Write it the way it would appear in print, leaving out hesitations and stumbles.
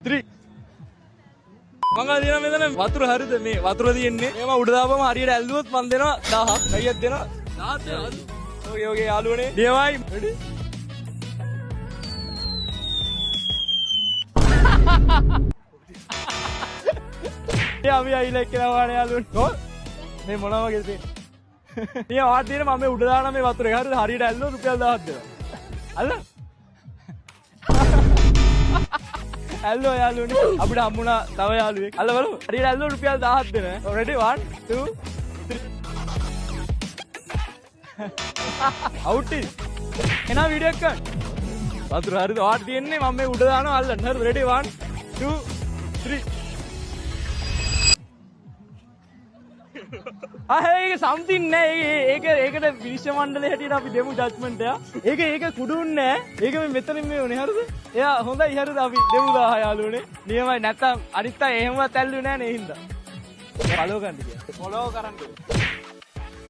3 මං අදිනා මෙතන වතුර හරිද මේ වතුර තියෙන්නේ මේව උඩ දාපම හරියට ඇල්ලුවොත් මං දෙනවා 1000ක් කයියක් දෙනවා 1000 ඔගේ ඔගේ යාළුවනේ නියමයි රෙඩි අපි අයිලෙක් කියලා වානේ යාළුවනේ කොහොම මේ මොනවා වගේද තියෙන්නේ මේ වාට තියෙන මම මේ උඩ දාන මේ වතුර එක හරියට ඇල්ලුවොත් රුපියල් 1000ක් දෙනවා අල්ල ඇල්ලුවා යාළුවනේ අපිට හම්බුණා තව යාළුවෙක් අල්ල බලමු හරියට ඇල්ලුවා රුපියල් 1000ක් දෙන රෙඩි 1 2 3 අවුට් එනවා වීඩියෝ එක ගන්න වතුර හරිද වාට තියෙන්නේ මම මේ උඩ දානවා අල්ලන්න හරිද රෙඩි 1 2 3 ඒක සම්තින් නෑ ඒකට විනිශ්චය මණ්ඩලයේ හැටියට අපි දෙමු ජජ්මන්ට් එක ඒක කුඩුන්නේ නෑ ඒක මේ මෙතනින් මේ උනේ හරිද එයා හොඳයි හරිද අපි දෙමු 1000 යාළුවනේ නියමයි නැත්තම් අනිත් අය එහෙමවත් ඇල්ලුවේ නෑනේ ඒ හින්දා ෆලෝ කරන්න කියලා ෆලෝ කරන්න